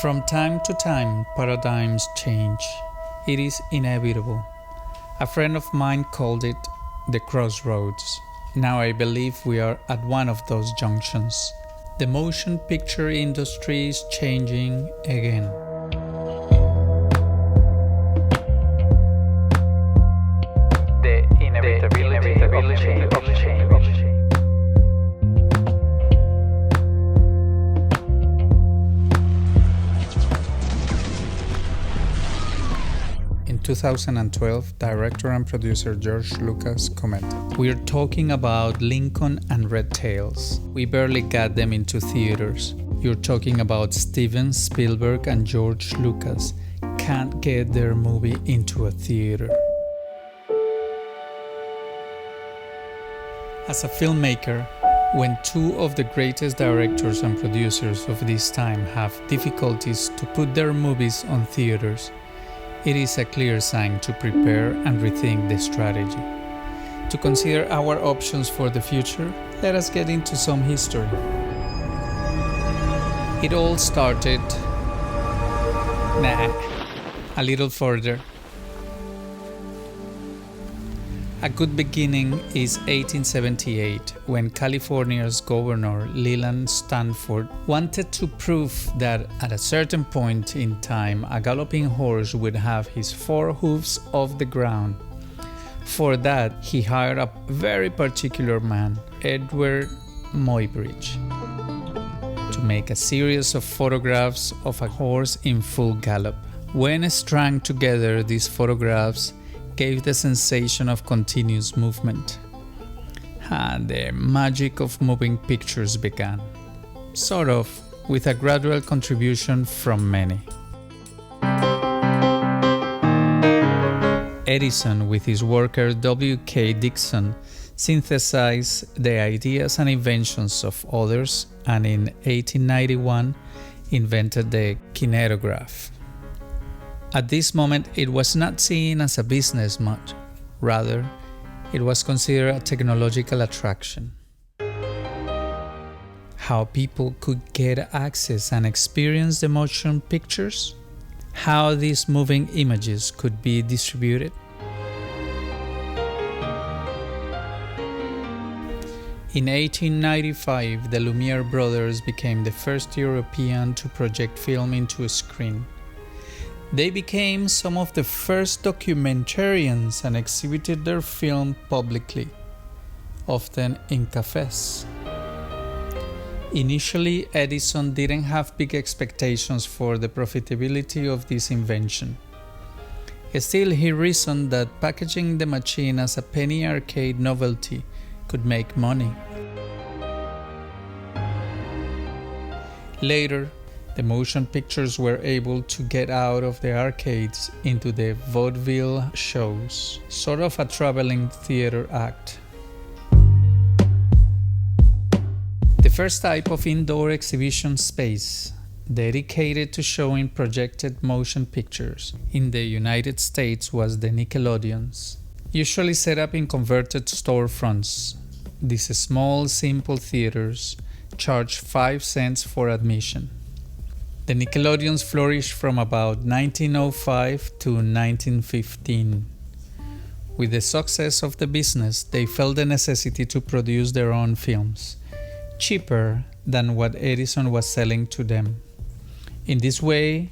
From time to time, paradigms change. It is inevitable. A friend of mine called it the crossroads. Now I believe we are at one of those junctions. The motion picture industry is changing again. The inevitability of change. In 2012, director and producer George Lucas commented, "We're talking about Lincoln and Red Tails. We barely got them into theaters. You're talking about Steven Spielberg and George Lucas can't get their movie into a theater." As a filmmaker, when two of the greatest directors and producers of this time have difficulties to put their movies on theaters, it is a clear sign to prepare and rethink the strategy. To consider our options for the future, let us get into some history. It all started a little further. A good beginning is 1878, when California's governor Leland Stanford wanted to prove that at a certain point in time a galloping horse would have his four hooves off the ground. For that, he hired a very particular man, Edward Muybridge, to make a series of photographs of a horse in full gallop. When strung together, these photographs gave the sensation of continuous movement. And the magic of moving pictures began, sort of, with a gradual contribution from many. Edison, with his worker W.K. Dickson, synthesized the ideas and inventions of others, and in 1891 invented the kinetograph. At this moment, it was not seen as a business much. Rather, it was considered a technological attraction. How people could get access and experience the motion pictures? How these moving images could be distributed? In 1895, the Lumiere brothers became the first European to project film into a screen. They became some of the first documentarians and exhibited their film publicly, often in cafes. Initially, Edison didn't have big expectations for the profitability of this invention. Still, he reasoned that packaging the machine as a penny arcade novelty could make money. Later, the motion pictures were able to get out of the arcades into the vaudeville shows, sort of a traveling theater act. The first type of indoor exhibition space dedicated to showing projected motion pictures in the United States was the Nickelodeons, usually set up in converted storefronts. These small, simple theaters charged 5 cents for admission. The Nickelodeons flourished from about 1905 to 1915. With the success of the business, they felt the necessity to produce their own films, cheaper than what Edison was selling to them. In this way,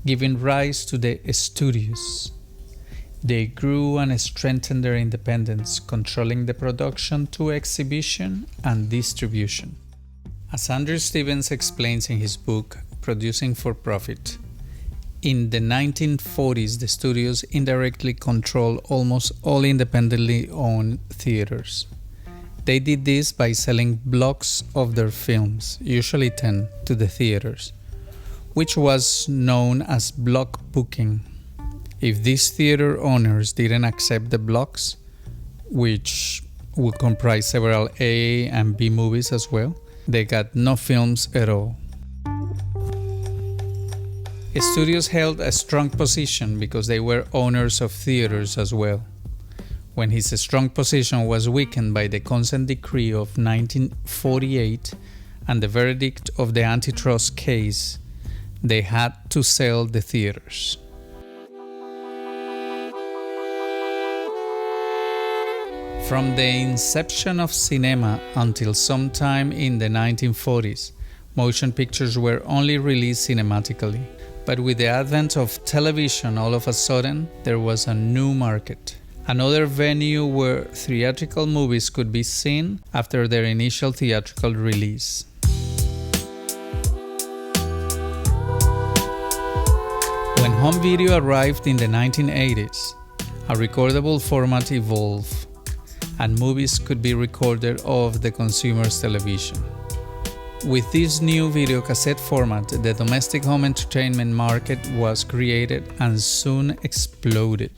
giving rise to the studios. They grew and strengthened their independence, controlling the production to exhibition and distribution. As Andrew Stevens explains in his book, Producing for Profit, in the 1940s, the studios indirectly controlled almost all independently owned theaters. They did this by selling blocks of their films, usually 10, to the theaters, which was known as block booking. If these theater owners didn't accept the blocks, which would comprise several A and B movies as well, they got no films at all. Studios held a strong position because they were owners of theaters as well. When his strong position was weakened by the consent decree of 1948 and the verdict of the antitrust case, They had to sell the theaters. From the inception of cinema until sometime in the 1940s, motion pictures were only released cinematically. But with the advent of television, all of a sudden, there was a new market. Another venue where theatrical movies could be seen after their initial theatrical release. When home video arrived in the 1980s, a recordable format evolved, and movies could be recorded off the consumer's television. With this new videocassette format, the domestic home entertainment market was created and soon exploded.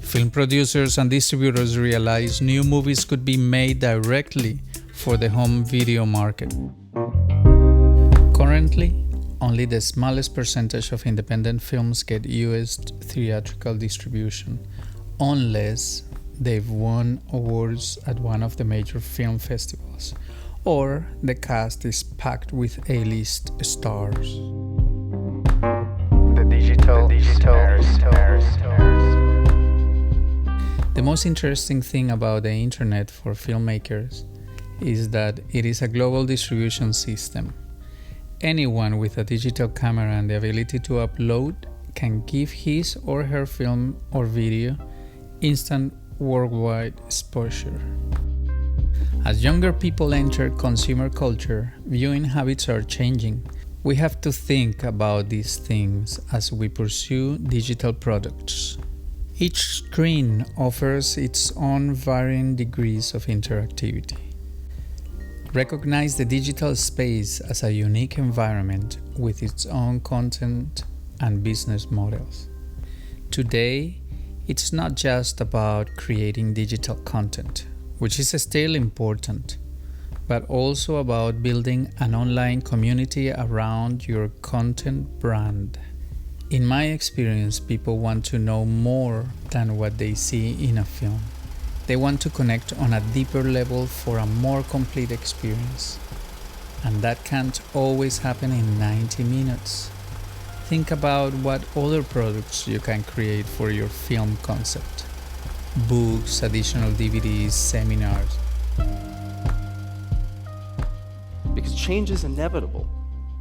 Film producers and distributors realized new movies could be made directly for the home video market. Currently, only the smallest percentage of independent films get US theatrical distribution, unless they've won awards at one of the major film festivals, or the cast is packed with A-list stars. The most interesting thing about the internet for filmmakers is that it is a global distribution system. Anyone with a digital camera and the ability to upload can give his or her film or video instant worldwide exposure. As younger people enter consumer culture, viewing habits are changing. We have to think about these things as we pursue digital products. Each screen offers its own varying degrees of interactivity. Recognize the digital space as a unique environment with its own content and business models. Today, it's not just about creating digital content, which is still important, but also about building an online community around your content brand. In my experience, people want to know more than what they see in a film. They want to connect on a deeper level for a more complete experience. And that can't always happen in 90 minutes. Think about what other products you can create for your film concept. Books, additional DVDs, seminars. Because change is inevitable.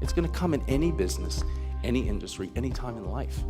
It's going to come in any business, any industry, any time in life.